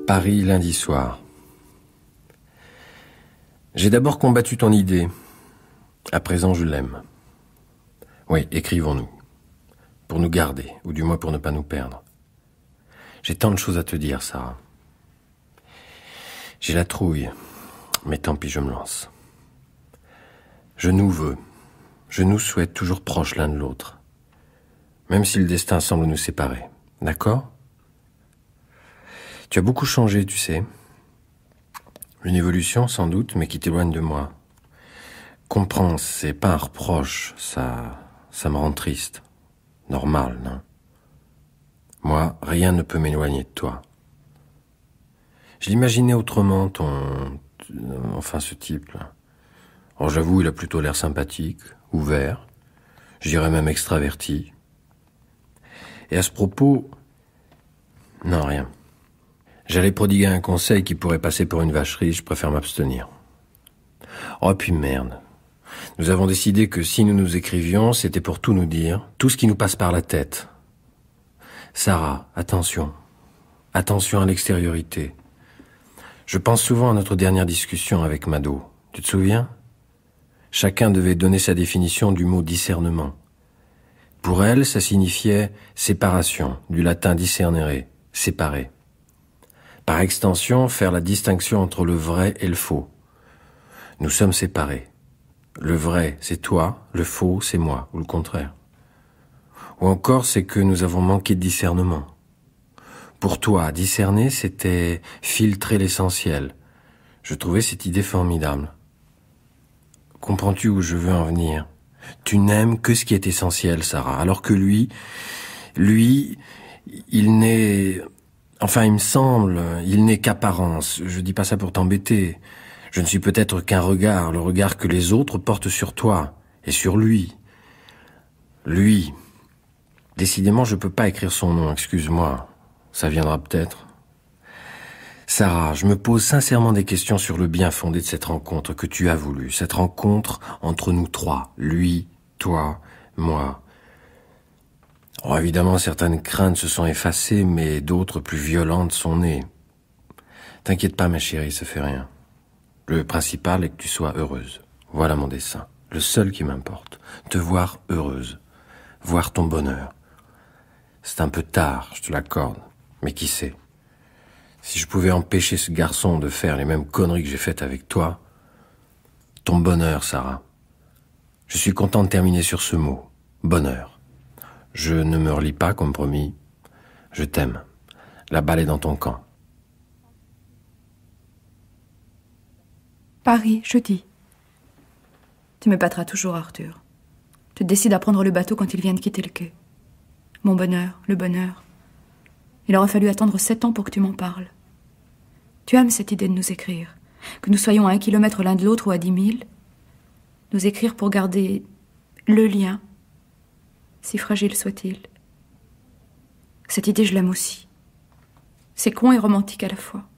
Paris, lundi soir. J'ai d'abord combattu ton idée. À présent, je l'aime. Oui, écrivons-nous. Pour nous garder, ou du moins pour ne pas nous perdre. J'ai tant de choses à te dire, Sarah. J'ai la trouille, mais tant pis, je me lance. Je nous veux, je nous souhaite toujours proches l'un de l'autre, même si le destin semble nous séparer. D'accord ? Tu as beaucoup changé, tu sais. Une évolution, sans doute, mais qui t'éloigne de moi. Comprends, c'est pas un reproche, ça me rend triste. Normal, non ? Moi, rien ne peut m'éloigner de toi. Je l'imaginais autrement, enfin, ce type-là. Alors j'avoue, il a plutôt l'air sympathique, ouvert, je dirais même extraverti. Et à ce propos, non, rien. J'allais prodiguer un conseil qui pourrait passer pour une vacherie, je préfère m'abstenir. Oh, puis merde. Nous avons décidé que si nous nous écrivions, c'était pour tout nous dire, tout ce qui nous passe par la tête. Sarah, attention. Attention à l'extériorité. Je pense souvent à notre dernière discussion avec Mado. Tu te souviens ? Chacun devait donner sa définition du mot discernement. Pour elle, ça signifiait séparation, du latin discernere, séparer. Par extension, faire la distinction entre le vrai et le faux. Nous sommes séparés. Le vrai, c'est toi, le faux, c'est moi, ou le contraire. Ou encore, c'est que nous avons manqué de discernement. Pour toi, discerner, c'était filtrer l'essentiel. Je trouvais cette idée formidable. Comprends-tu où je veux en venir ? Tu n'aimes que ce qui est essentiel, Sarah, alors que lui, il n'est... Enfin, il me semble, il n'est qu'apparence. Je dis pas ça pour t'embêter. Je ne suis peut-être qu'un regard, le regard que les autres portent sur toi et sur lui. Lui. Décidément, je peux pas écrire son nom, excuse-moi. Ça viendra peut-être. Sarah, je me pose sincèrement des questions sur le bien fondé de cette rencontre que tu as voulu. Cette rencontre entre nous trois. Lui, toi, moi. Oh, évidemment, certaines craintes se sont effacées, mais d'autres plus violentes sont nées. T'inquiète pas, ma chérie, ça fait rien. Le principal est que tu sois heureuse. Voilà mon dessein. Le seul qui m'importe. Te voir heureuse. Voir ton bonheur. C'est un peu tard, je te l'accorde. Mais qui sait ? Si je pouvais empêcher ce garçon de faire les mêmes conneries que j'ai faites avec toi... Ton bonheur, Sarah. Je suis content de terminer sur ce mot. Bonheur. Je ne me relie pas, comme promis. Je t'aime. La balle est dans ton camp. Paris, jeudi. Tu me battras toujours, Arthur. Tu décides à prendre le bateau quand il vient de quitter le quai. Mon bonheur, le bonheur. Il aura fallu attendre 7 ans pour que tu m'en parles. Tu aimes cette idée de nous écrire. Que nous soyons à 1 kilomètre l'un de l'autre ou à 10 000. Nous écrire pour garder le lien, si fragile soit-il. Cette idée, je l'aime aussi. C'est con et romantique à la fois.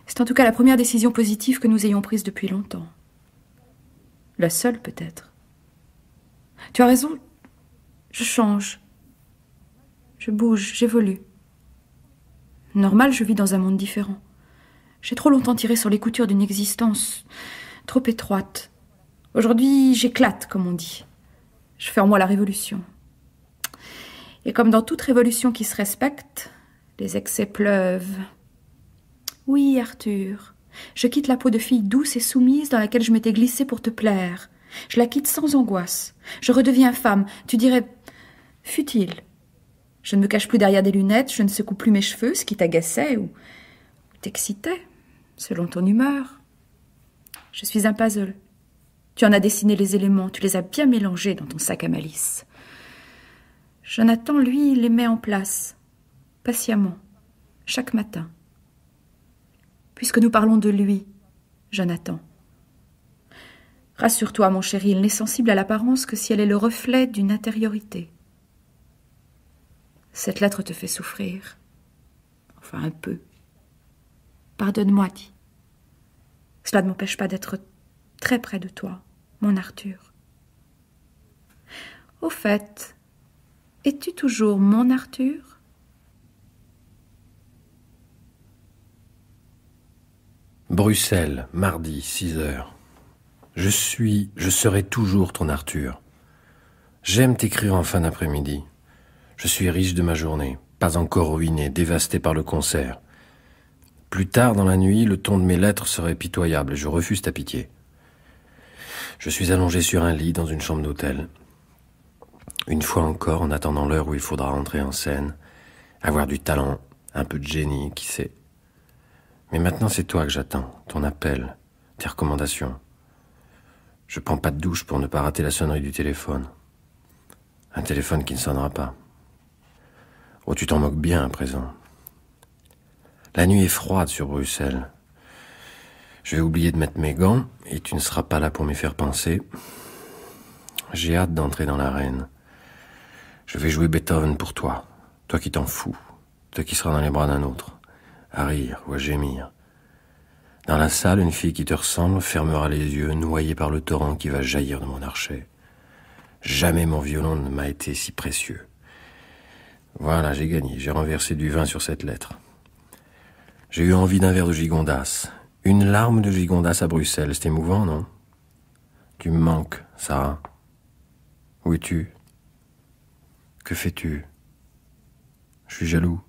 C'est en tout cas la première décision positive que nous ayons prise depuis longtemps. La seule, peut-être. Tu as raison, je change. Je bouge, j'évolue. Normal, je vis dans un monde différent. J'ai trop longtemps tiré sur les coutures d'une existence trop étroite. Aujourd'hui, j'éclate, comme on dit. Je fais en moi la révolution. Et comme dans toute révolution qui se respecte, les excès pleuvent. Oui, Arthur, je quitte la peau de fille douce et soumise dans laquelle je m'étais glissée pour te plaire. Je la quitte sans angoisse. Je redeviens femme. Tu dirais, futile. Je ne me cache plus derrière des lunettes, je ne secoue plus mes cheveux, ce qui t'agaçait ou t'excitait, selon ton humeur. Je suis un puzzle. Tu en as dessiné les éléments, tu les as bien mélangés dans ton sac à malice. Jonathan, lui, les met en place, patiemment, chaque matin. Puisque nous parlons de lui, Jonathan. Rassure-toi, mon chéri, il n'est sensible à l'apparence que si elle est le reflet d'une intériorité. Cette lettre te fait souffrir. Enfin, un peu. Pardonne-moi, dis. Cela ne m'empêche pas d'être très près de toi, mon Arthur. Au fait, es-tu toujours mon Arthur ? Bruxelles, mardi, 6 heures. Je serai toujours ton Arthur. J'aime t'écrire en fin d'après-midi. Je suis riche de ma journée, pas encore ruiné, dévasté par le concert. Plus tard dans la nuit, le ton de mes lettres serait pitoyable et je refuse ta pitié. Je suis allongé sur un lit dans une chambre d'hôtel. Une fois encore, en attendant l'heure où il faudra entrer en scène, avoir du talent, un peu de génie, qui sait. Mais maintenant, c'est toi que j'attends, ton appel, tes recommandations. Je prends pas de douche pour ne pas rater la sonnerie du téléphone. Un téléphone qui ne sonnera pas. Oh, tu t'en moques bien à présent. La nuit est froide sur Bruxelles. Je vais oublier de mettre mes gants et tu ne seras pas là pour m'y faire penser. J'ai hâte d'entrer dans l'arène. Je vais jouer Beethoven pour toi, toi qui t'en fous, toi qui seras dans les bras d'un autre, à rire ou à gémir. Dans la salle, une fille qui te ressemble fermera les yeux, noyée par le torrent qui va jaillir de mon archet. Jamais mon violon ne m'a été si précieux. Voilà, j'ai gagné, j'ai renversé du vin sur cette lettre. J'ai eu envie d'un verre de gigondas. Une larme de gigondas à Bruxelles, c'est émouvant, non? Tu me manques, Sarah. Où es-tu? Que fais-tu? Je suis jaloux.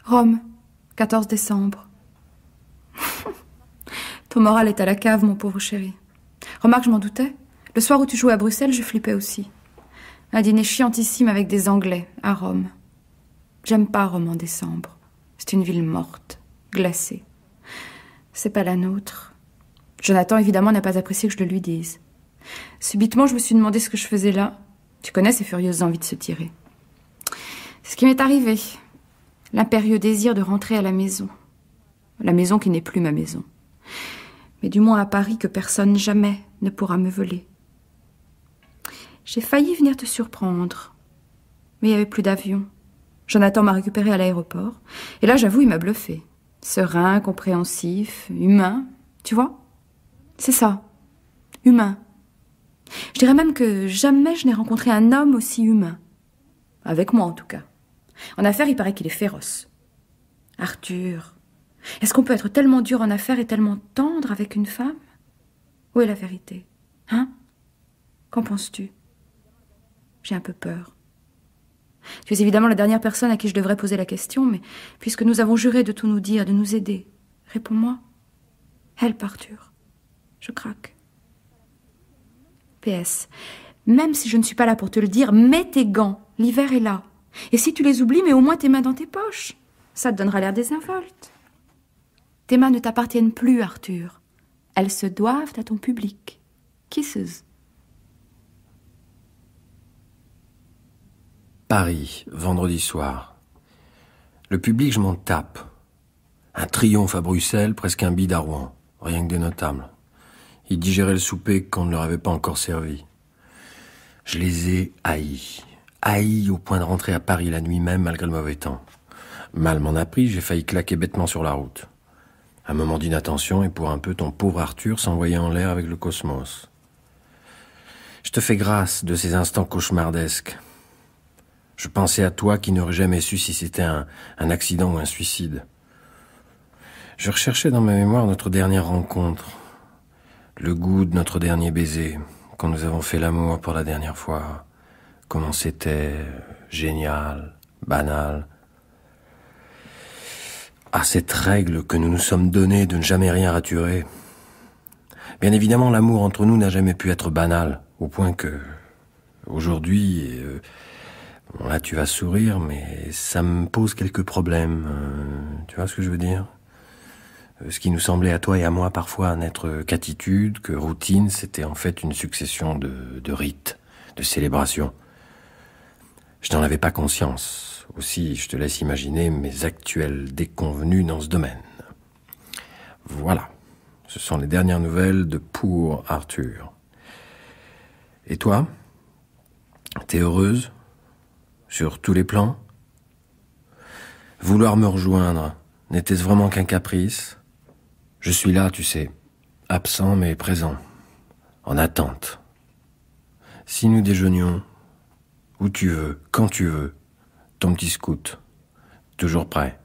Rome, 14 décembre. Ton moral est à la cave, mon pauvre chéri. Remarque, je m'en doutais. Le soir où tu jouais à Bruxelles, je flippais aussi. Un dîner chiantissime avec des Anglais, à Rome. J'aime pas Rome en décembre. C'est une ville morte, glacée. C'est pas la nôtre. Jonathan, évidemment, n'a pas apprécié que je le lui dise. Subitement, je me suis demandé ce que je faisais là. Tu connais ces furieuses envies de se tirer. C'est ce qui m'est arrivé. L'impérieux désir de rentrer à la maison. La maison qui n'est plus ma maison. Mais du moins à Paris que personne jamais ne pourra me voler. J'ai failli venir te surprendre. Mais il n'y avait plus d'avion. Jonathan m'a récupéré à l'aéroport. Et là, j'avoue, il m'a bluffé. Serein, compréhensif, humain. Tu vois? C'est ça. Humain. Je dirais même que jamais je n'ai rencontré un homme aussi humain. Avec moi, en tout cas. En affaires, il paraît qu'il est féroce. Arthur, est-ce qu'on peut être tellement dur en affaires et tellement tendre avec une femme? Où est la vérité? Hein? Qu'en penses-tu? J'ai un peu peur. Tu es évidemment la dernière personne à qui je devrais poser la question, mais puisque nous avons juré de tout nous dire, de nous aider, réponds-moi. Help, Arthur. Je craque. PS. Même si je ne suis pas là pour te le dire, mets tes gants. L'hiver est là. Et si tu les oublies, mets au moins tes mains dans tes poches. Ça te donnera l'air désinvolte. Tes mains ne t'appartiennent plus, Arthur. Elles se doivent à ton public. Kisses. Paris, vendredi soir. Le public, je m'en tape. Un triomphe à Bruxelles, presque un bide à Rouen. Rien que des notables. Ils digéraient le souper qu'on ne leur avait pas encore servi. Je les ai haïs. Haïs au point de rentrer à Paris la nuit même malgré le mauvais temps. Mal m'en a pris, j'ai failli claquer bêtement sur la route. Un moment d'inattention et pour un peu ton pauvre Arthur s'envoyait en l'air avec le cosmos. Je te fais grâce de ces instants cauchemardesques. Je pensais à toi qui n'aurais jamais su si c'était un accident ou un suicide. Je recherchais dans ma mémoire notre dernière rencontre, le goût de notre dernier baiser, quand nous avons fait l'amour pour la dernière fois. Comment c'était génial, banal. Ah, cette règle que nous nous sommes donnée de ne jamais rien raturer. Bien évidemment, l'amour entre nous n'a jamais pu être banal, au point que, aujourd'hui, bon, là tu vas sourire, mais ça me pose quelques problèmes. Tu vois ce que je veux dire? Ce qui nous semblait à toi et à moi parfois n'être qu'attitude, que routine, c'était en fait une succession de rites, de célébrations. Je n'en avais pas conscience. Aussi, je te laisse imaginer mes actuelles déconvenues dans ce domaine. Voilà. Ce sont les dernières nouvelles de Pour Arthur. Et toi? T'es heureuse? Sur tous les plans? Vouloir me rejoindre, n'était-ce vraiment qu'un caprice? Je suis là, tu sais, absent mais présent, en attente. Si nous déjeunions, où tu veux, quand tu veux, ton petit scout, toujours prêt.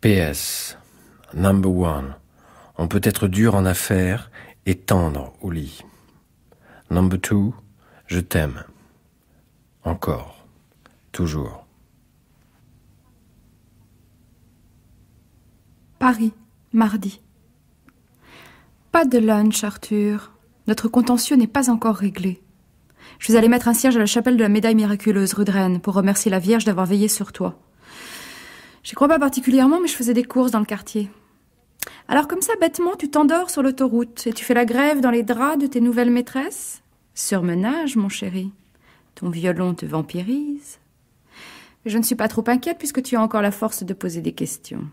PS, number one, on peut être dur en affaires et tendre au lit. Number two, je t'aime. Encore. Toujours. Paris, mardi. Pas de lunch, Arthur. Notre contentieux n'est pas encore réglé. Je vais aller mettre un cierge à la chapelle de la Médaille miraculeuse, rue de Rennes, pour remercier la Vierge d'avoir veillé sur toi. J'y crois pas particulièrement, mais je faisais des courses dans le quartier. Alors comme ça, bêtement, tu t'endors sur l'autoroute et tu fais la grève dans les draps de tes nouvelles maîtresses? Surmenage, mon chéri. Ton violon te vampirise. Mais je ne suis pas trop inquiète puisque tu as encore la force de poser des questions.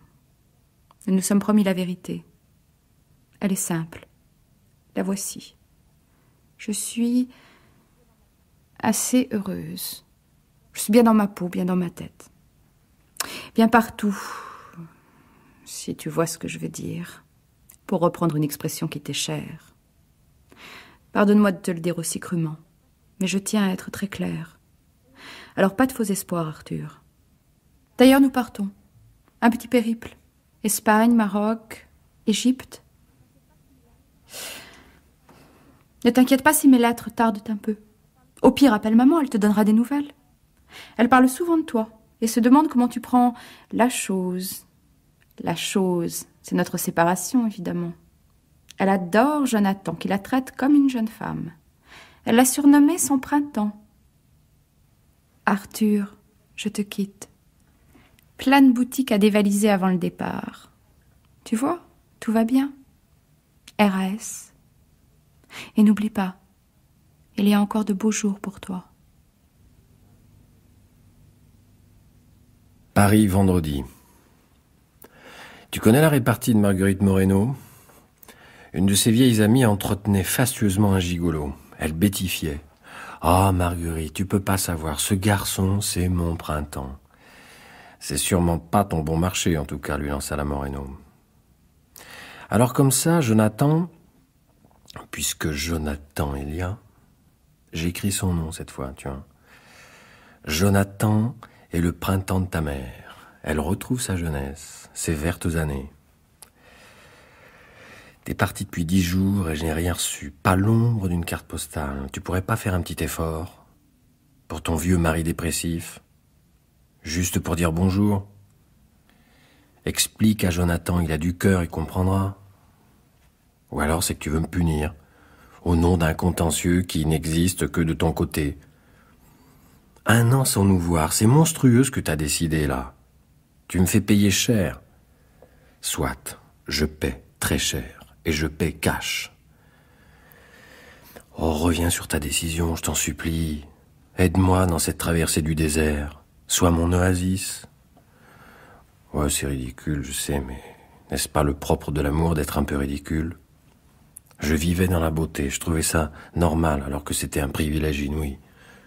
Nous nous sommes promis la vérité. Elle est simple. La voici. Je suis assez heureuse. Je suis bien dans ma peau, bien dans ma tête. Bien partout, si tu vois ce que je veux dire, pour reprendre une expression qui t'est chère. Pardonne-moi de te le dire aussi crûment, mais je tiens à être très claire. Alors pas de faux espoirs, Arthur. D'ailleurs, nous partons. Un petit périple. Espagne, Maroc, Égypte. Ne t'inquiète pas si mes lettres tardent un peu. Au pire, appelle maman, elle te donnera des nouvelles. Elle parle souvent de toi et se demande comment tu prends la chose. La chose, c'est notre séparation, évidemment. Elle adore Jonathan, qui la traite comme une jeune femme. Elle l'a surnommé son printemps. Arthur, je te quitte. Plein de boutiques à dévaliser avant le départ. Tu vois, tout va bien. RAS. Et n'oublie pas, il y a encore de beaux jours pour toi. Paris, vendredi. Tu connais la répartie de Marguerite Moreno? Une de ses vieilles amies entretenait fastueusement un gigolo. Elle bêtifiait. « Ah, Marguerite, tu peux pas savoir, ce garçon, c'est mon printemps. » C'est sûrement pas ton bon marché, en tout cas, lui lança la Moreno. Alors comme ça, Jonathan, puisque Jonathan il y a, j'écris son nom cette fois, tu vois. Jonathan est le printemps de ta mère. Elle retrouve sa jeunesse, ses vertes années. T'es parti depuis 10 jours et je n'ai rien reçu, pas l'ombre d'une carte postale. Tu pourrais pas faire un petit effort pour ton vieux mari dépressif? Juste pour dire bonjour. Explique à Jonathan, il a du cœur, il comprendra. Ou alors c'est que tu veux me punir, au nom d'un contentieux qui n'existe que de ton côté. 1 an sans nous voir, c'est monstrueux ce que t'as décidé là. Tu me fais payer cher. Soit, je paie très cher, et je paie cash. Oh, reviens sur ta décision, je t'en supplie. Aide-moi dans cette traversée du désert. Sois mon oasis. Ouais, c'est ridicule, je sais, mais n'est-ce pas le propre de l'amour d'être un peu ridicule? Je vivais dans la beauté, je trouvais ça normal, alors que c'était un privilège inouï.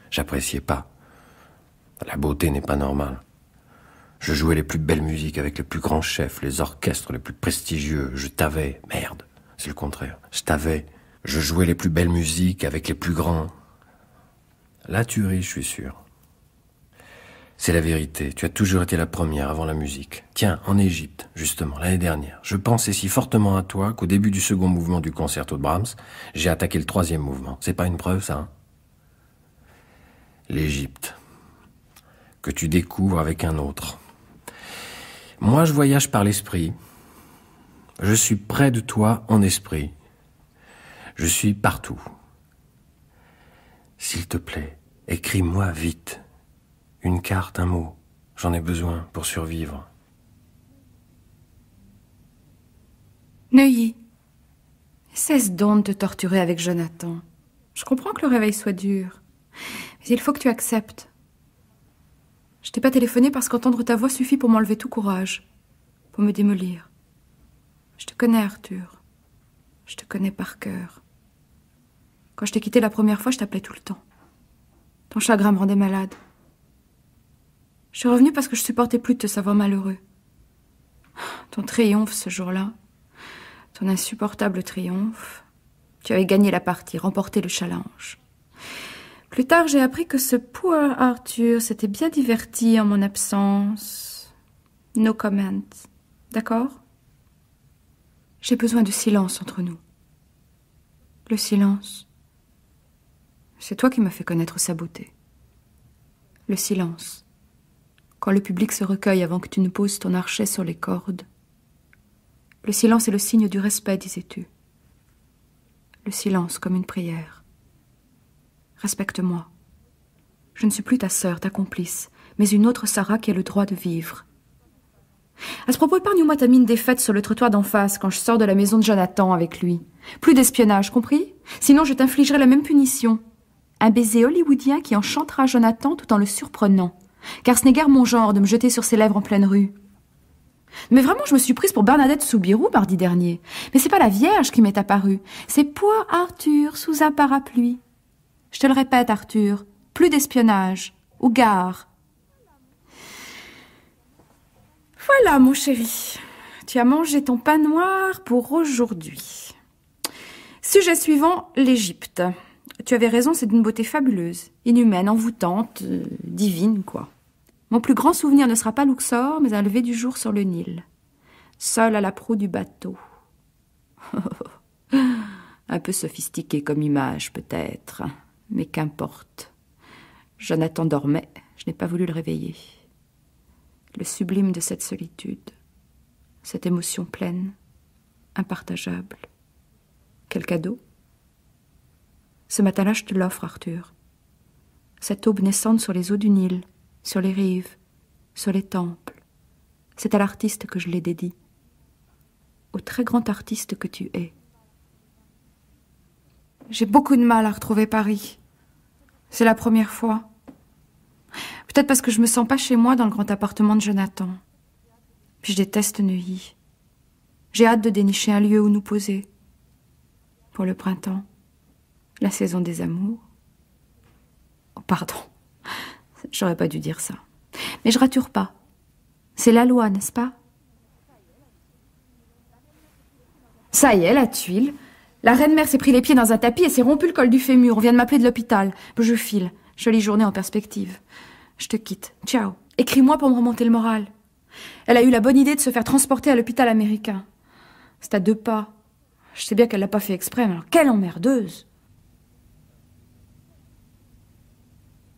J'appréciais pas. La beauté n'est pas normale. Je jouais les plus belles musiques avec les plus grands chefs, les orchestres les plus prestigieux. Je t'avais. Merde, c'est le contraire. Je t'avais. Je jouais les plus belles musiques avec les plus grands. Là, tu ris, je suis sûr. C'est la vérité. Tu as toujours été la première avant la musique. Tiens, en Égypte, justement, l'année dernière, je pensais si fortement à toi qu'au début du second mouvement du concerto de Brahms, j'ai attaqué le 3e mouvement. C'est pas une preuve, ça, hein? L'Égypte. Que tu découvres avec un autre. Moi, je voyage par l'esprit. Je suis près de toi en esprit. Je suis partout. S'il te plaît, écris-moi vite. Une carte, un mot. J'en ai besoin pour survivre. Neuilly. Cesse donc de te torturer avec Jonathan. Je comprends que le réveil soit dur. Mais il faut que tu acceptes. Je t'ai pas téléphoné parce qu'entendre ta voix suffit pour m'enlever tout courage. Pour me démolir. Je te connais, Arthur. Je te connais par cœur. Quand je t'ai quitté la première fois, je t'appelais tout le temps. Ton chagrin me rendait malade. Je suis revenue parce que je supportais plus de te savoir malheureux. Ton triomphe ce jour-là, ton insupportable triomphe, tu avais gagné la partie, remporté le challenge. Plus tard, j'ai appris que ce poor Arthur s'était bien diverti en mon absence. No comment. d'accord? J'ai besoin de silence entre nous. Le silence, c'est toi qui m'as fait connaître sa beauté. Le silence, quand le public se recueille avant que tu ne poses ton archet sur les cordes. Le silence est le signe du respect, disais-tu. Le silence comme une prière. Respecte-moi. Je ne suis plus ta sœur, ta complice, mais une autre Sarah qui a le droit de vivre. À ce propos, épargne-moi ta mine défaite sur le trottoir d'en face quand je sors de la maison de Jonathan avec lui. Plus d'espionnage, compris? Sinon, je t'infligerai la même punition. Un baiser hollywoodien qui enchantera Jonathan tout en le surprenant. Car ce n'est guère mon genre de me jeter sur ses lèvres en pleine rue. Mais vraiment, je me suis prise pour Bernadette Soubirous mardi dernier. Mais c'est pas la Vierge qui m'est apparue. C'est pour Arthur sous un parapluie. Je te le répète, Arthur, plus d'espionnage. Ou gare. Voilà, mon chéri. Tu as mangé ton pain noir pour aujourd'hui. Sujet suivant, l'Égypte. Tu avais raison, c'est d'une beauté fabuleuse, inhumaine, envoûtante, divine, quoi. Mon plus grand souvenir ne sera pas Luxor, mais un lever du jour sur le Nil. Seul à la proue du bateau. Un peu sophistiqué comme image, peut-être, mais qu'importe. Jonathan dormait, je n'ai pas voulu le réveiller. Le sublime de cette solitude, cette émotion pleine, impartageable. Quel cadeau! Ce matin-là, je te l'offre, Arthur. Cette aube naissante sur les eaux du Nil, sur les rives, sur les temples. C'est à l'artiste que je l'ai dédié. Au très grand artiste que tu es. J'ai beaucoup de mal à retrouver Paris. C'est la première fois. Peut-être parce que je me sens pas chez moi dans le grand appartement de Jonathan. Puis je déteste Neuilly. J'ai hâte de dénicher un lieu où nous poser. Pour le printemps, la saison des amours. Oh, pardon, j'aurais pas dû dire ça. Mais je rature pas. C'est la loi, n'est-ce pas? Ça y est, la tuile. La reine-mère s'est pris les pieds dans un tapis et s'est rompu le col du fémur. On vient de m'appeler de l'hôpital. Je file. Jolie journée en perspective. Je te quitte. Ciao. Écris-moi pour me remonter le moral. Elle a eu la bonne idée de se faire transporter à l'hôpital américain. C'est à 2 pas. Je sais bien qu'elle l'a pas fait exprès, mais alors quelle emmerdeuse.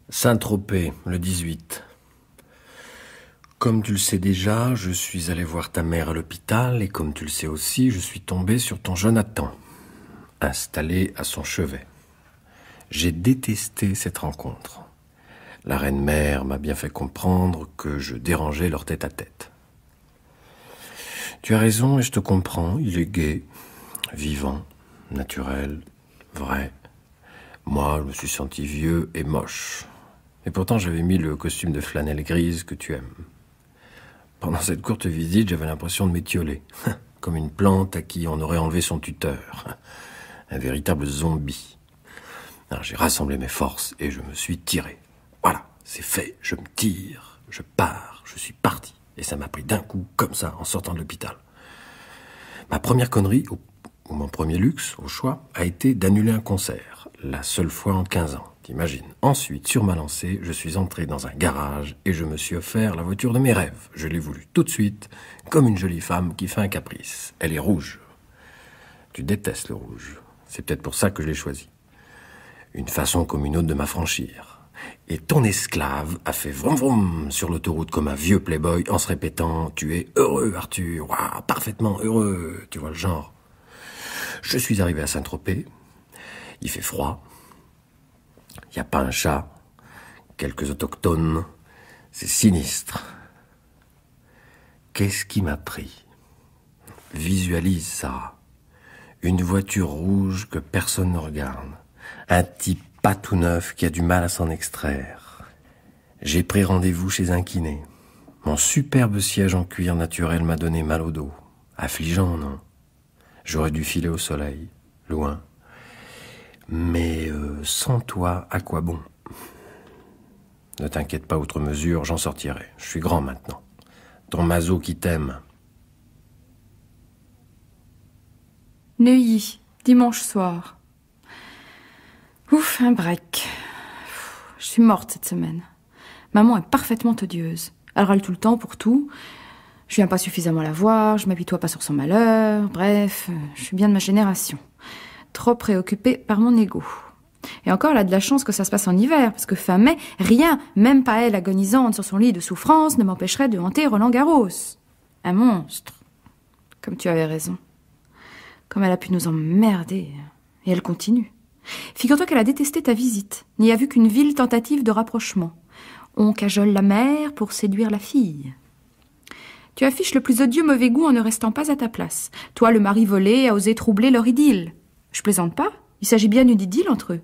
Saint-Tropez, le 18. Comme tu le sais déjà, je suis allé voir ta mère à l'hôpital et comme tu le sais aussi, je suis tombé sur ton Jonathan, installé à son chevet. J'ai détesté cette rencontre. La reine-mère m'a bien fait comprendre que je dérangeais leur tête-à-tête. Tu as raison et je te comprends, il est gai, vivant, naturel, vrai. Moi, je me suis senti vieux et moche. Et pourtant, j'avais mis le costume de flanelle grise que tu aimes. Pendant cette courte visite, j'avais l'impression de m'étioler, comme une plante à qui on aurait enlevé son tuteur. Un véritable zombie. Alors, j'ai rassemblé mes forces et je me suis tiré. Voilà, c'est fait, je me tire, je pars, je suis parti. Et ça m'a pris d'un coup, comme ça, en sortant de l'hôpital. Ma première connerie, ou mon premier luxe, au choix, a été d'annuler un concert. La seule fois en 15 ans, t'imagines. Ensuite, sur ma lancée, je suis entré dans un garage et je me suis offert la voiture de mes rêves. Je l'ai voulue tout de suite, comme une jolie femme qui fait un caprice. Elle est rouge. Tu détestes le rouge. C'est peut-être pour ça que je l'ai choisi. Une façon comme une autre de m'affranchir. Et ton esclave a fait vroom vroom sur l'autoroute comme un vieux playboy en se répétant « Tu es heureux, Arthur, waouh, parfaitement heureux !» Tu vois le genre. Je suis arrivé à Saint-Tropez. Il fait froid. Il n'y a pas un chat. Quelques autochtones. C'est sinistre. Qu'est-ce qui m'a pris? Visualise ça. Une voiture rouge que personne ne regarde. Un type pas tout neuf qui a du mal à s'en extraire. J'ai pris rendez-vous chez un kiné. Mon superbe siège en cuir naturel m'a donné mal au dos. Affligeant, non? J'aurais dû filer au soleil, loin. Mais sans toi, à quoi bon? Ne t'inquiète pas outre mesure, j'en sortirai. Je suis grand maintenant. Ton maso qui t'aime. Neuilly, dimanche soir. Ouf, un break. Je suis morte cette semaine. Maman est parfaitement odieuse. Elle râle tout le temps pour tout. Je viens pas suffisamment la voir, je m'apitoie pas sur son malheur, bref, je suis bien de ma génération. Trop préoccupée par mon ego. Et encore, elle a de la chance que ça se passe en hiver, parce que fin mai, rien, même pas elle agonisante sur son lit de souffrance, ne m'empêcherait de hanter Roland Garros. Un monstre. Comme tu avais raison. Comme elle a pu nous emmerder. Et elle continue. Figure-toi qu'elle a détesté ta visite, n'y a vu qu'une vile tentative de rapprochement. On cajole la mère pour séduire la fille. Tu affiches le plus odieux mauvais goût en ne restant pas à ta place. Toi, le mari volé, a osé troubler leur idylle. Je plaisante pas, il s'agit bien d'une idylle entre eux.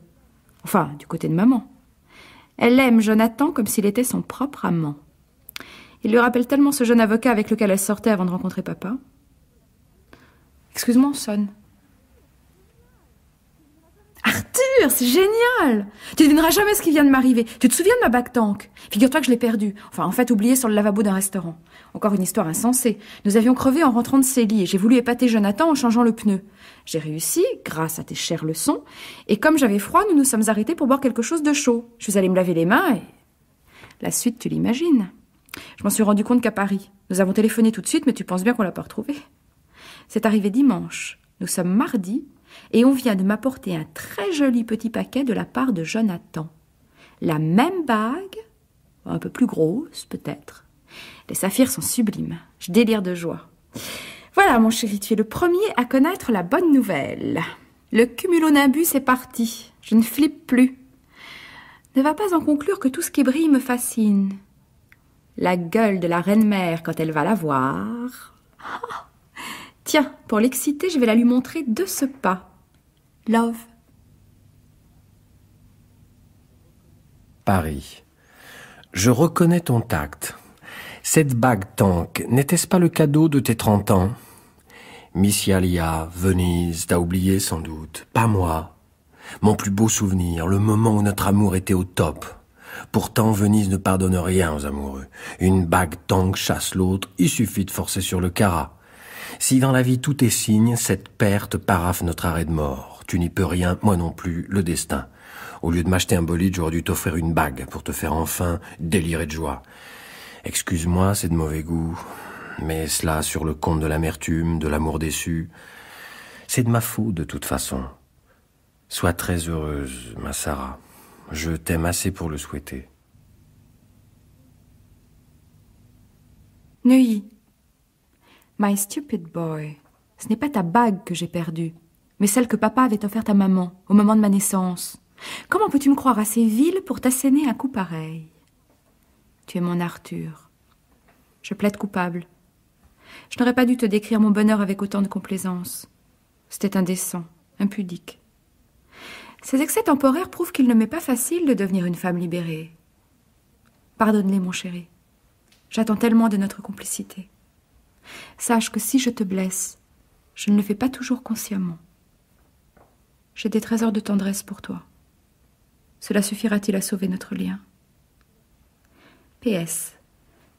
Enfin, du côté de maman. Elle aime Jonathan comme s'il était son propre amant. Il lui rappelle tellement ce jeune avocat avec lequel elle sortait avant de rencontrer papa. Excuse-moi, on sonne. Arthur, c'est génial! Tu ne devineras jamais ce qui vient de m'arriver. Tu te souviens de ma bague tank? Figure-toi que je l'ai perdue. Enfin, en fait, oubliée sur le lavabo d'un restaurant. Encore une histoire insensée. Nous avions crevé en rentrant de Célie et j'ai voulu épater Jonathan en changeant le pneu. J'ai réussi, grâce à tes chères leçons, et comme j'avais froid, nous nous sommes arrêtés pour boire quelque chose de chaud. Je suis allée me laver les mains et... La suite, tu l'imagines. Je m'en suis rendu compte qu'à Paris. Nous avons téléphoné tout de suite, mais tu penses bien qu'on l'a pas retrouvé. C'est arrivé dimanche. Nous sommes mardi. Et on vient de m'apporter un très joli petit paquet de la part de Jonathan. La même bague, un peu plus grosse peut-être. Les saphirs sont sublimes, je délire de joie. Voilà mon chéri, tu es le premier à connaître la bonne nouvelle. Le cumulonimbus est parti, je ne flippe plus. Ne va pas en conclure que tout ce qui brille me fascine. La gueule de la reine-mère quand elle va la voir... Tiens, pour l'exciter, je vais la lui montrer de ce pas. Love. Paris. Je reconnais ton tact. Cette bague tank, n'était-ce pas le cadeau de tes 30 ans? Missialia, Venise, t'as oublié sans doute. Pas moi. Mon plus beau souvenir, le moment où notre amour était au top. Pourtant, Venise ne pardonne rien aux amoureux. Une bague tank chasse l'autre, il suffit de forcer sur le carat. Si dans la vie tout est signe, cette perte paraphe notre arrêt de mort. Tu n'y peux rien, moi non plus, le destin. Au lieu de m'acheter un bolide, j'aurais dû t'offrir une bague pour te faire enfin délirer de joie. Excuse-moi, c'est de mauvais goût, mais cela sur le compte de l'amertume, de l'amour déçu. C'est de ma faute de toute façon. Sois très heureuse, ma Sarah. Je t'aime assez pour le souhaiter. Neuilly. My stupid boy, ce n'est pas ta bague que j'ai perdue, mais celle que papa avait offerte à maman au moment de ma naissance. Comment peux-tu me croire assez vile pour t'asséner un coup pareil? Tu es mon Arthur. Je plaide coupable. Je n'aurais pas dû te décrire mon bonheur avec autant de complaisance. C'était indécent, impudique. Ces excès temporaires prouvent qu'il ne m'est pas facile de devenir une femme libérée. Pardonne-les, mon chéri. J'attends tellement de notre complicité. Sache que si je te blesse, je ne le fais pas toujours consciemment. J'ai des trésors de tendresse pour toi. Cela suffira-t-il à sauver notre lien? PS.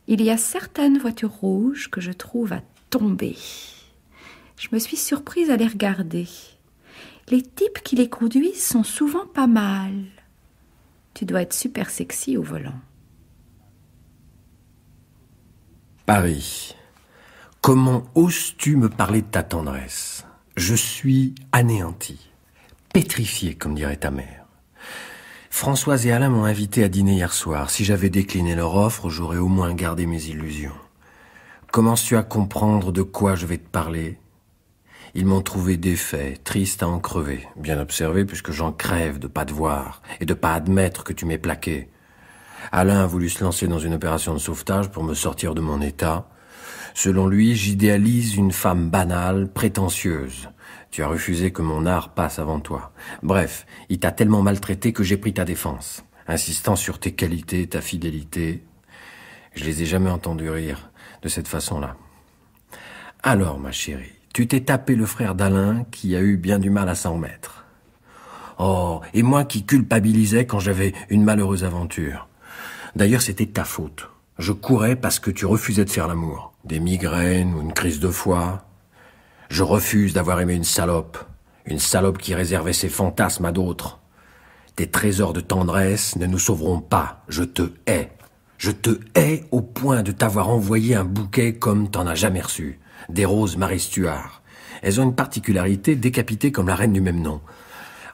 Il y a certaines voitures rouges que je trouve à tomber. Je me suis surprise à les regarder. Les types qui les conduisent sont souvent pas mal. Tu dois être super sexy au volant. Paris. Comment oses-tu me parler de ta tendresse? Je suis anéanti, pétrifié, comme dirait ta mère. Françoise et Alain m'ont invité à dîner hier soir. Si j'avais décliné leur offre, j'aurais au moins gardé mes illusions. Commences-tu à comprendre de quoi je vais te parler? Ils m'ont trouvé défait, triste à en crever. Bien observé, puisque j'en crève de pas te voir et de pas admettre que tu m'aies plaqué. Alain a voulu se lancer dans une opération de sauvetage pour me sortir de mon état. Selon lui, j'idéalise une femme banale, prétentieuse. Tu as refusé que mon art passe avant toi. Bref, il t'a tellement maltraité que j'ai pris ta défense, insistant sur tes qualités, ta fidélité. Je les ai jamais entendus rire de cette façon-là. Alors, ma chérie, tu t'es tapé le frère d'Alain qui a eu bien du mal à s'en remettre. Oh, et moi qui culpabilisais quand j'avais une malheureuse aventure. D'ailleurs, c'était ta faute. Je courais parce que tu refusais de faire l'amour. Des migraines ou une crise de foie. Je refuse d'avoir aimé une salope qui réservait ses fantasmes à d'autres. Tes trésors de tendresse ne nous sauveront pas, je te hais. Je te hais au point de t'avoir envoyé un bouquet comme t'en as jamais reçu. Des roses Marie Stuart. Elles ont une particularité, décapitées comme la reine du même nom.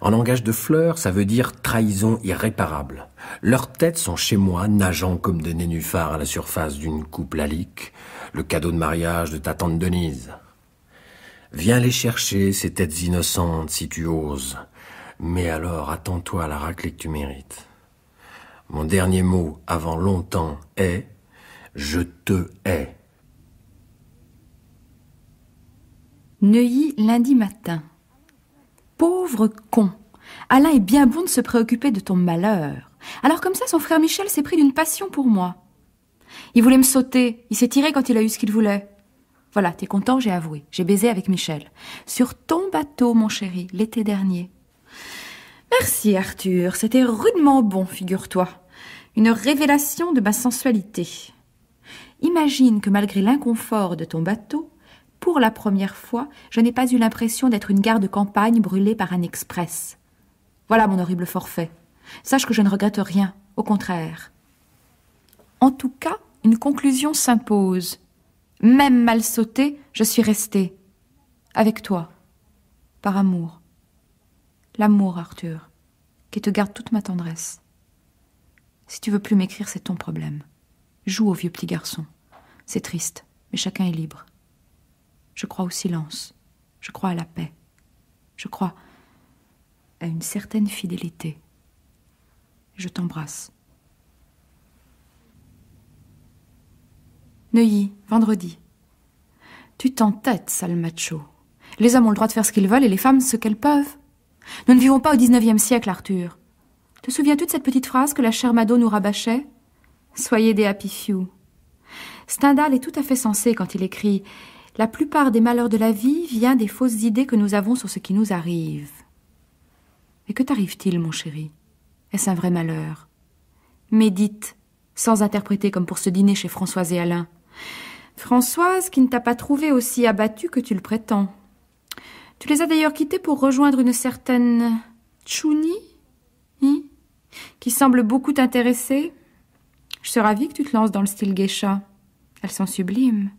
En langage de fleurs, ça veut dire trahison irréparable. Leurs têtes sont chez moi, nageant comme des nénuphars à la surface d'une coupe lalique, le cadeau de mariage de ta tante Denise. Viens les chercher, ces têtes innocentes, si tu oses. Mais alors, attends-toi à la raclée que tu mérites. Mon dernier mot, avant longtemps, est « Je te hais ». Neuilly, lundi matin. Pauvre con. Alain est bien bon de se préoccuper de ton malheur. Alors comme ça, son frère Michel s'est pris d'une passion pour moi. Il voulait me sauter. Il s'est tiré quand il a eu ce qu'il voulait. Voilà, t'es content, j'ai avoué. J'ai baisé avec Michel. Sur ton bateau, mon chéri, l'été dernier. Merci, Arthur. C'était rudement bon, figure-toi. Une révélation de ma sensualité. Imagine que malgré l'inconfort de ton bateau, pour la première fois, je n'ai pas eu l'impression d'être une gare de campagne brûlée par un express. Voilà mon horrible forfait. Sache que je ne regrette rien, au contraire. En tout cas, une conclusion s'impose. Même mal sautée, je suis restée. Avec toi. Par amour. L'amour, Arthur, qui te garde toute ma tendresse. Si tu veux plus m'écrire, c'est ton problème. Joue au vieux petit garçon. C'est triste, mais chacun est libre. Je crois au silence. Je crois à la paix. Je crois à une certaine fidélité. Je t'embrasse. Neuilly, vendredi. Tu t'entêtes, sale macho. Les hommes ont le droit de faire ce qu'ils veulent et les femmes ce qu'elles peuvent. Nous ne vivons pas au 19e siècle, Arthur. Te souviens-tu de cette petite phrase que la chère Mado nous rabâchait ? Soyez des happy few. Stendhal est tout à fait sensé quand il écrit « La plupart des malheurs de la vie vient des fausses idées que nous avons sur ce qui nous arrive. » Et que t'arrive-t-il, mon chéri ? Est-ce un vrai malheur ? Médite, sans interpréter comme pour ce dîner chez Françoise et Alain. Françoise qui ne t'a pas trouvé aussi abattu que tu le prétends. Tu les as d'ailleurs quittés pour rejoindre une certaine Tchouni, qui semble beaucoup t'intéresser. Je suis ravie que tu te lances dans le style geisha. Elles sont sublimes.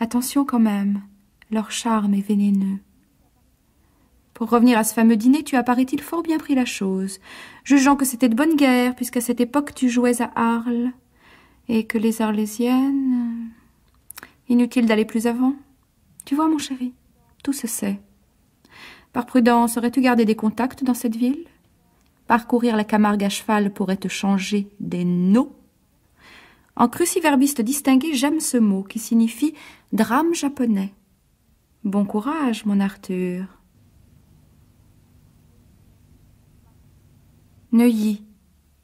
Attention quand même, leur charme est vénéneux. Pour revenir à ce fameux dîner, tu as, paraît-il, fort bien pris la chose, jugeant que c'était de bonne guerre, puisqu'à cette époque tu jouais à Arles, et que les Arlésiennes... Inutile d'aller plus avant. Tu vois, mon chéri, tout se sait. Par prudence, aurais-tu gardé des contacts dans cette ville ? Parcourir la Camargue à cheval pourrait te changer des noms. En cruciverbiste distingué, j'aime ce mot qui signifie drame japonais. Bon courage, mon Arthur. Neuilly,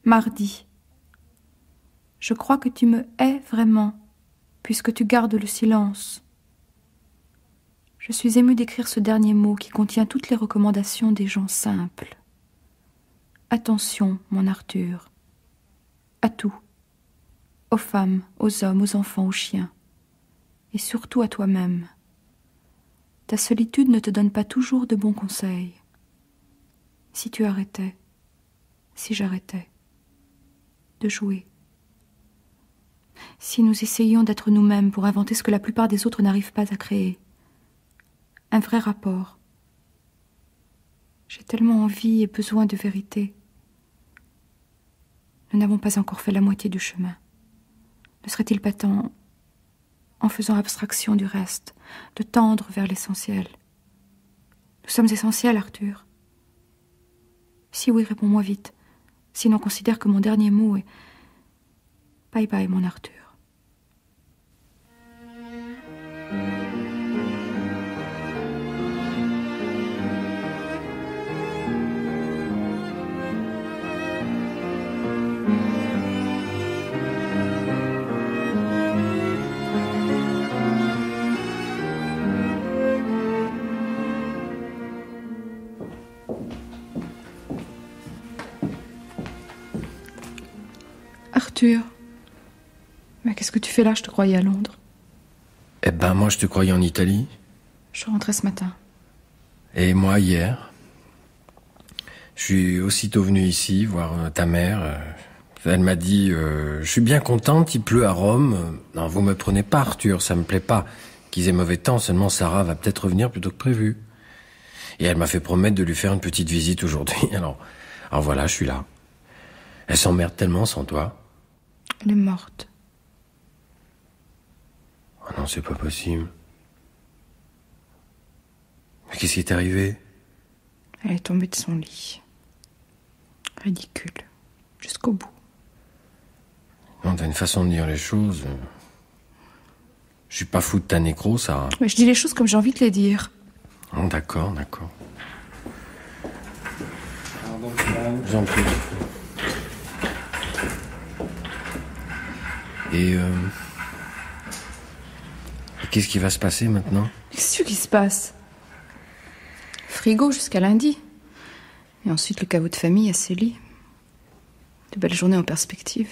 mardi. Je crois que tu me hais vraiment, puisque tu gardes le silence. Je suis émue d'écrire ce dernier mot qui contient toutes les recommandations des gens simples. Attention, mon Arthur, à tout, aux femmes, aux hommes, aux enfants, aux chiens, et surtout à toi-même. Ta solitude ne te donne pas toujours de bons conseils. Si tu arrêtais, si j'arrêtais de jouer, si nous essayions d'être nous-mêmes pour inventer ce que la plupart des autres n'arrivent pas à créer, un vrai rapport. J'ai tellement envie et besoin de vérité. Nous n'avons pas encore fait la moitié du chemin. Ne serait-il pas temps, en faisant abstraction du reste, de tendre vers l'essentiel ? Nous sommes essentiels, Arthur. Si oui, réponds-moi vite. Sinon, considère que mon dernier mot est... Bye bye, mon Arthur. Arthur, mais qu'est-ce que tu fais là? Je te croyais à Londres. Eh ben, moi, je te croyais en Italie. Je rentrais ce matin. Et moi, hier. Je suis aussitôt venu ici voir ta mère. Elle m'a dit, je suis bien contente, il pleut à Rome. Non, vous me prenez pas, Arthur, ça me plaît pas. Qu'ils aient mauvais temps, seulement Sarah va peut-être revenir plus tôt que prévu. Et elle m'a fait promettre de lui faire une petite visite aujourd'hui. Alors voilà, je suis là. Elle s'emmerde tellement sans toi. Elle est morte. Oh non, c'est pas possible. Mais qu'est-ce qui est arrivé? Elle est tombée de son lit. Ridicule. Jusqu'au bout. Non, t'as une façon de dire les choses. Je suis pas fou de ta nécro, Sarah. Mais je dis les choses comme j'ai envie de les dire. Oh, d'accord. J'en prie. Et qu'est-ce qui va se passer maintenant? Qu'est-ce qui se passe? Frigo jusqu'à lundi. Et ensuite le caveau de famille à Célie. De belles journées en perspective.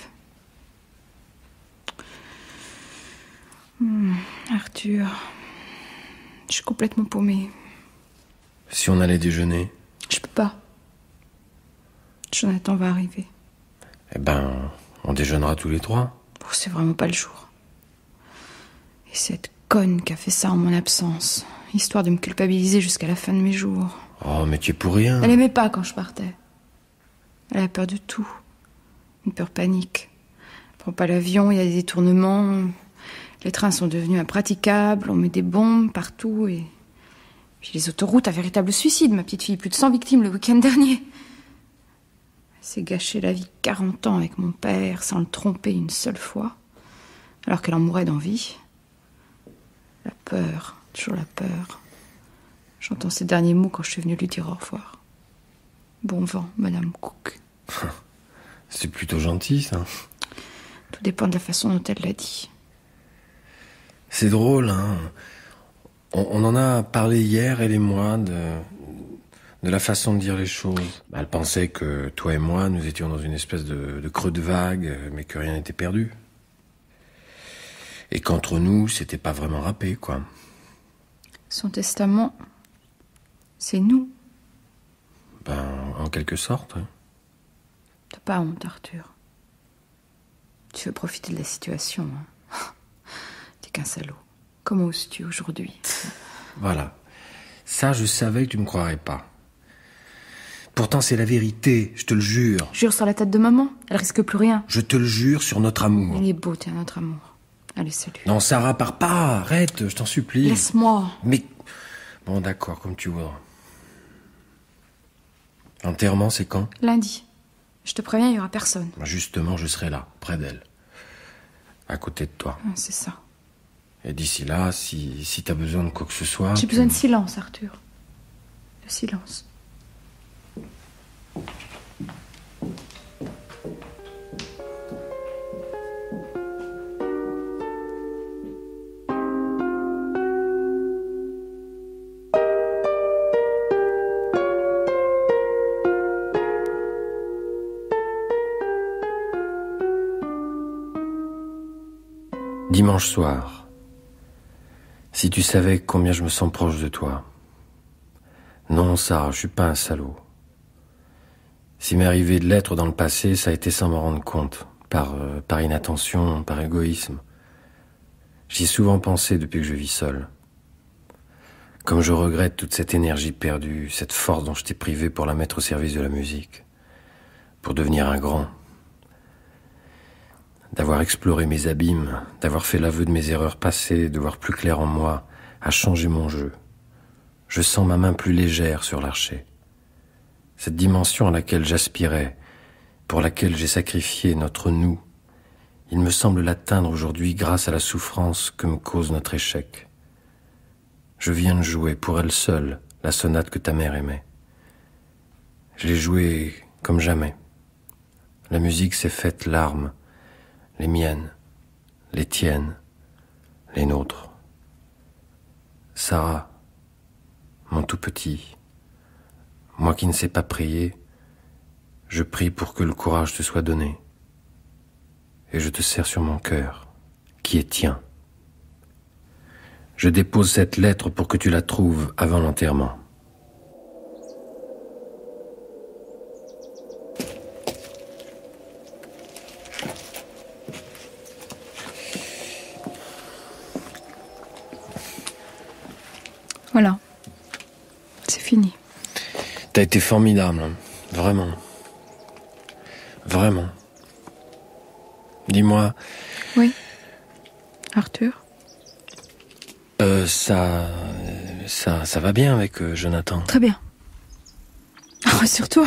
Arthur, je suis complètement paumée. Si on allait déjeuner? Je peux pas. Jonathan va arriver. Eh ben, on déjeunera tous les trois. Oh, c'est vraiment pas le jour. Et cette conne qui a fait ça en mon absence, histoire de me culpabiliser jusqu'à la fin de mes jours. Oh, mais tu es pour rien. Elle aimait pas quand je partais. Elle a peur de tout. Une peur panique. Elle prend pas l'avion, il y a des détournements. Les trains sont devenus impraticables, on met des bombes partout et... Puis les autoroutes, un véritable suicide, ma petite fille. Plus de 100 victimes le week-end dernier. Elle s'est gâché la vie 40 ans avec mon père, sans le tromper une seule fois, alors qu'elle en mourait d'envie. La peur, toujours la peur. J'entends ces derniers mots quand je suis venue lui dire au revoir. Bon vent, Madame Cook. C'est plutôt gentil, ça. Tout dépend de la façon dont elle l'a dit. C'est drôle, hein. On en a parlé hier, elle et moi, de la façon de dire les choses. Elle pensait que toi et moi, nous étions dans une espèce de creux de vague, mais que rien n'était perdu. Et qu'entre nous, c'était pas vraiment râpé, quoi. Son testament, c'est nous. Ben, en quelque sorte. Hein. T'as pas honte, Arthur. Tu veux profiter de la situation, hein. T'es qu'un salaud. Comment oses-tu aujourd'hui? Voilà. Ça, je savais que tu me croirais pas. Pourtant, c'est la vérité, je te le jure. Jure sur la tête de maman, elle risque plus rien. Je te le jure sur notre amour. Il est beau, tiens, notre amour. Allez, salut. Non, Sarah, pars pas, arrête, je t'en supplie. Laisse-moi. Mais... Bon, d'accord, comme tu voudras. L'enterrement, c'est quand? Lundi. Je te préviens, il y aura personne. Justement, je serai là, près d'elle. À côté de toi. Ah, c'est ça. Et d'ici là, si t'as besoin de quoi que ce soit... J'ai besoin de silence, Arthur. De silence. Dimanche soir. Si tu savais combien je me sens proche de toi. Non, Sarah, je suis pas un salaud. S'il m'est arrivé de l'être dans le passé, ça a été sans m'en rendre compte, par inattention, par égoïsme. J'y ai souvent pensé depuis que je vis seul. Comme je regrette toute cette énergie perdue, cette force dont je t'ai privé pour la mettre au service de la musique, pour devenir un grand. D'avoir exploré mes abîmes, d'avoir fait l'aveu de mes erreurs passées, de voir plus clair en moi, a changé mon jeu. Je sens ma main plus légère sur l'archet. Cette dimension à laquelle j'aspirais, pour laquelle j'ai sacrifié notre nous, il me semble l'atteindre aujourd'hui grâce à la souffrance que me cause notre échec. Je viens de jouer pour elle seule la sonate que ta mère aimait. Je l'ai jouée comme jamais. La musique s'est faite larmes, les miennes, les tiennes, les nôtres. Sarah, mon tout petit, moi qui ne sais pas prier, je prie pour que le courage te soit donné. Et je te serre sur mon cœur, qui est tien. Je dépose cette lettre pour que tu la trouves avant l'enterrement. T'as été formidable, hein. Vraiment. Vraiment. Dis-moi... Oui. Arthur? Ça va bien avec Jonathan? Très bien. Rassure-toi.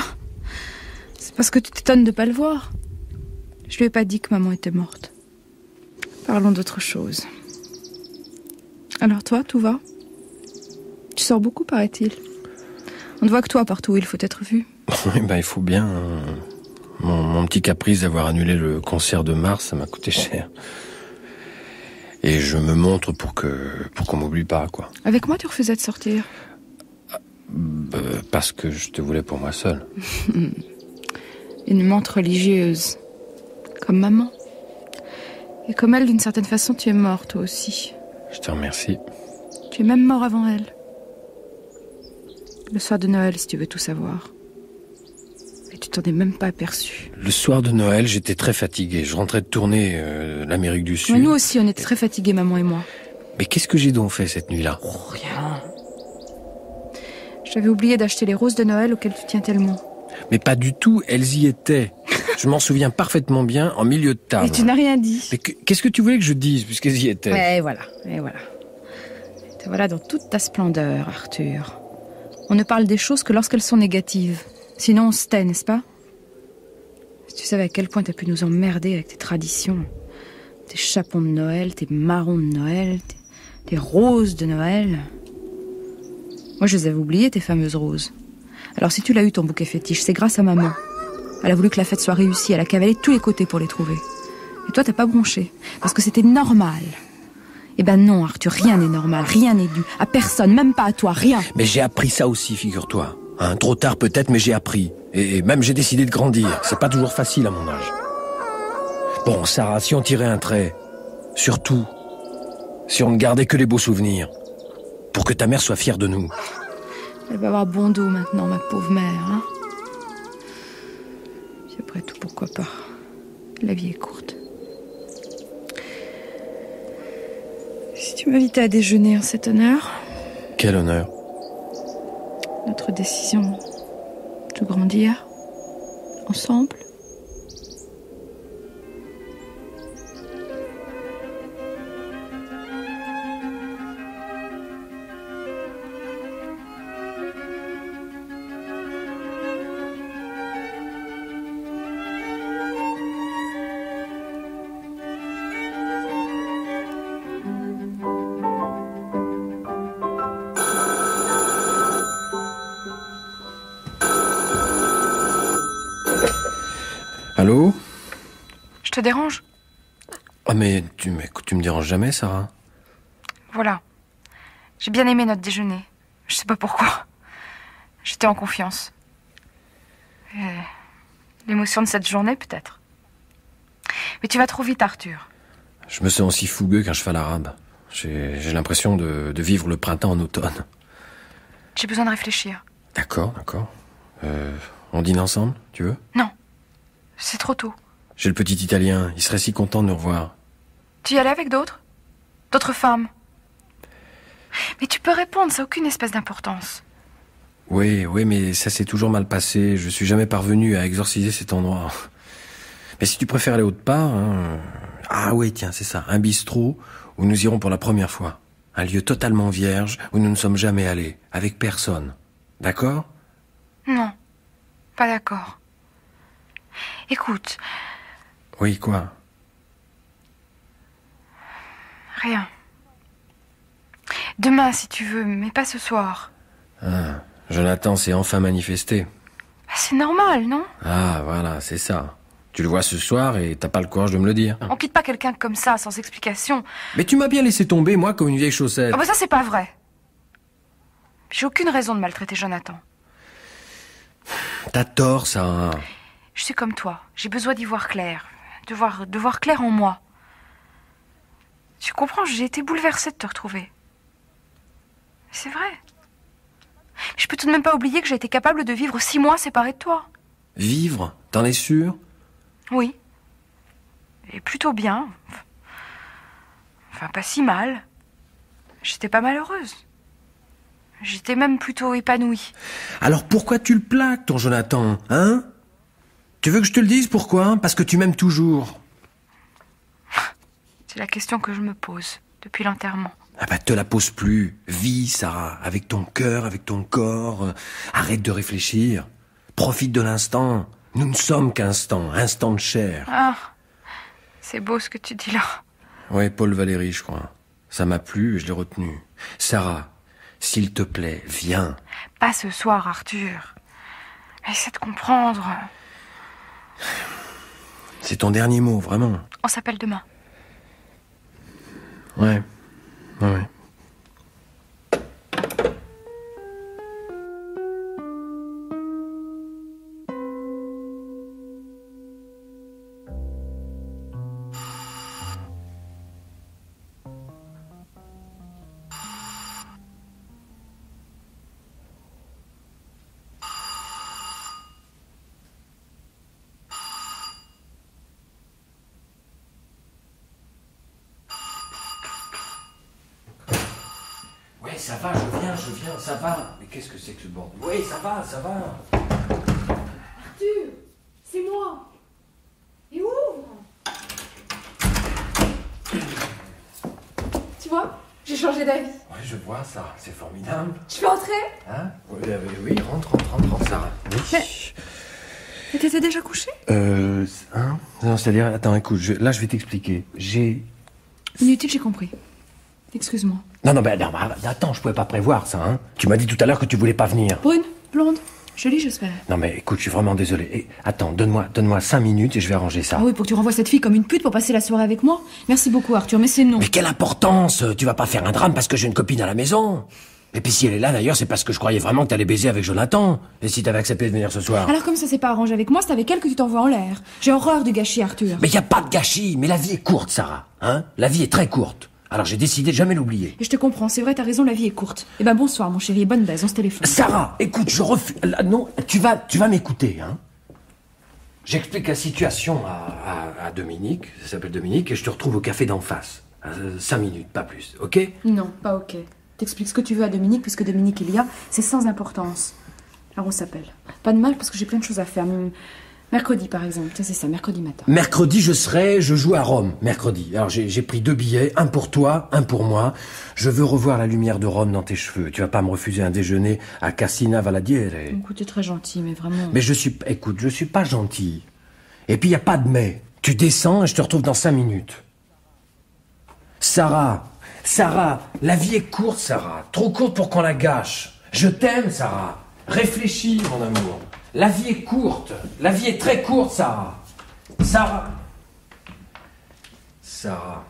C'est parce que tu t'étonnes de pas le voir. Je lui ai pas dit que maman était morte. Parlons d'autre chose. Alors toi, tout va? Tu sors beaucoup, paraît-il. On ne voit que toi partout où il faut être vu. Oui, il faut bien. Mon petit caprice d'avoir annulé le concert de mars, ça m'a coûté cher. Et je me montre pour qu'on m'oublie pas, quoi. Avec moi, tu refusais de sortir? Parce que je te voulais pour moi seule. Une menthe religieuse. Comme maman. Et comme elle, d'une certaine façon, tu es mort, toi aussi. Je te remercie. Tu es même mort avant elle. Le soir de Noël, si tu veux tout savoir. Et tu t'en es même pas aperçu. Le soir de Noël, j'étais très fatigué. Je rentrais de tourner l'Amérique du Sud. Mais nous aussi, on était très fatigués, maman et moi. Mais qu'est-ce que j'ai donc fait cette nuit-là? Oh, rien. J'avais oublié d'acheter les roses de Noël auxquelles tu tiens tellement. Mais pas du tout, elles y étaient. Je m'en souviens parfaitement bien, en milieu de table. Et tu n'as rien dit. Mais qu'est-ce que tu voulais que je dise, puisqu'elles y étaient? Et voilà, et voilà. Te voilà dans toute ta splendeur, Arthur. On ne parle des choses que lorsqu'elles sont négatives. Sinon on se tait, n'est-ce pas? Si tu savais à quel point t'as pu nous emmerder avec tes traditions. Tes chapons de Noël, tes marrons de Noël, tes roses de Noël. Moi je les avais oubliées, tes fameuses roses. Alors si tu l'as eu ton bouquet fétiche, c'est grâce à maman. Elle a voulu que la fête soit réussie, elle a cavalé de tous les côtés pour les trouver. Et toi t'as pas bronché, parce que c'était normal. Eh ben non, Arthur, rien n'est normal, rien n'est dû. À personne, même pas à toi, rien. Mais j'ai appris ça aussi, figure-toi. Hein, trop tard peut-être, mais j'ai appris. Et même j'ai décidé de grandir. C'est pas toujours facile à mon âge. Bon, Sarah, si on tirait un trait, surtout, si on ne gardait que les beaux souvenirs, pour que ta mère soit fière de nous. Elle va avoir bon dos maintenant, ma pauvre mère, hein. Puis après tout, pourquoi pas? La vie est courte. Si tu m'invitais à déjeuner en cet honneur... Quel honneur. Notre décision de grandir ensemble. Allô? Je te dérange? Ah mais tu me déranges jamais, Sarah? Voilà. J'ai bien aimé notre déjeuner. Je sais pas pourquoi. J'étais en confiance. L'émotion de cette journée, peut-être. Mais tu vas trop vite, Arthur. Je me sens aussi fougueux qu'un cheval arabe. J'ai l'impression de vivre le printemps en automne. J'ai besoin de réfléchir. D'accord. On dîne ensemble, tu veux? Non. C'est trop tôt. J'ai le petit Italien, il serait si content de nous revoir. Tu y allais avec d'autres? D'autres femmes? Mais tu peux répondre, ça n'a aucune espèce d'importance. Oui, mais ça s'est toujours mal passé. Je suis jamais parvenu à exorciser cet endroit. Mais si tu préfères aller autre part... Hein... Ah oui, tiens, c'est ça. Un bistrot où nous irons pour la première fois. Un lieu totalement vierge où nous ne sommes jamais allés. Avec personne. D'accord? Non, pas d'accord. Écoute... Oui, quoi? Rien. Demain, si tu veux, mais pas ce soir. Ah, Jonathan s'est enfin manifesté. C'est normal, non? Ah, voilà, c'est ça. Tu le vois ce soir et t'as pas le courage de me le dire. On quitte pas quelqu'un comme ça, sans explication. Mais tu m'as bien laissé tomber, moi, comme une vieille chaussette. Ah bah ça, c'est pas vrai. J'ai aucune raison de maltraiter Jonathan. T'as tort, ça. Je suis comme toi. J'ai besoin d'y voir clair. De voir clair en moi. Tu comprends, j'ai été bouleversée de te retrouver. C'est vrai. Je peux tout de même pas oublier que j'ai été capable de vivre 6 mois séparée de toi. Vivre? T'en es sûr? Oui. Et plutôt bien. Enfin, pas si mal. J'étais pas malheureuse. J'étais même plutôt épanouie. Alors pourquoi tu le plaques, ton Jonathan, hein? Tu veux que je te le dise pourquoi? Parce que tu m'aimes toujours. C'est la question que je me pose depuis l'enterrement. Ah bah te la pose plus. Vis, Sarah, avec ton cœur, avec ton corps. Arrête de réfléchir. Profite de l'instant. Nous ne sommes qu'instants, instant de chair. Ah, c'est beau ce que tu dis là. Ouais, Paul Valéry, je crois. Ça m'a plu et je l'ai retenu. Sarah, s'il te plaît, viens. Pas ce soir, Arthur. Essaie de comprendre. C'est ton dernier mot, vraiment. On s'appelle demain. Ouais. Ouais. Ouais, ça va, je viens, ça va. Mais qu'est-ce que c'est que ce bordel? Oui, ça va, ça va. Arthur, c'est moi. Et ouvre. Tu vois, j'ai changé d'avis. Ouais, je vois ça, c'est formidable. Tu peux entrer? Hein? Oui, rentre, Sarah. Oui. Mais t'étais déjà couché? Hein? Non, c'est-à-dire, attends, écoute, là, je vais t'expliquer. Inutile, j'ai compris. Excuse-moi. Non, attends, je pouvais pas prévoir ça, hein. Tu m'as dit tout à l'heure que tu voulais pas venir. Brune, blonde, jolie, j'espère. Non, mais écoute, je suis vraiment désolé. Et, attends, donne-moi 5 minutes et je vais arranger ça. Ah oui, pour que tu renvoies cette fille comme une pute pour passer la soirée avec moi? Merci beaucoup, Arthur, mais c'est non. Mais quelle importance! Tu vas pas faire un drame parce que j'ai une copine à la maison. Et puis si elle est là, d'ailleurs, c'est parce que je croyais vraiment que t'allais baiser avec Jonathan. Et si t'avais accepté de venir ce soir. Alors comme ça s'est pas arrangé avec moi, c'est avec elle que tu t'envoies en l'air. J'ai horreur du gâchis, Arthur. Mais y a pas de gâchis, mais la vie est courte, Sarah. Hein? La vie est très courte. Alors j'ai décidé de jamais l'oublier. Et je te comprends, c'est vrai, t'as raison, la vie est courte. Eh ben bonsoir, mon chéri, et bonne baise, on se téléphone. Sarah, écoute, je refuse... Non, tu vas m'écouter, hein. J'explique la situation à Dominique, ça s'appelle Dominique, et je te retrouve au café d'en face. 5 minutes, pas plus, ok? Non, pas ok. T'expliques ce que tu veux à Dominique, puisque Dominique il y a, c'est sans importance. Alors on s'appelle. Pas de mal, parce que j'ai plein de choses à faire. Mercredi, par exemple. C'est ça, mercredi matin. Mercredi, je joue à Rome, mercrredi. Alors j'ai pris 2 billets, un pour toi, un pour moi. Je veux revoir la lumière de Rome dans tes cheveux. Tu vas pas me refuser un déjeuner à Cassina Valadiere. Écoute, t'es très gentil, mais vraiment... Mais je suis pas gentil. Et puis y a pas de mais. Tu descends et je te retrouve dans 5 minutes. Sarah, la vie est courte, Sarah. Trop courte pour qu'on la gâche. Je t'aime, Sarah. Réfléchis, mon amour. La vie est courte. La vie est très courte, Sarah. Sarah. Sarah.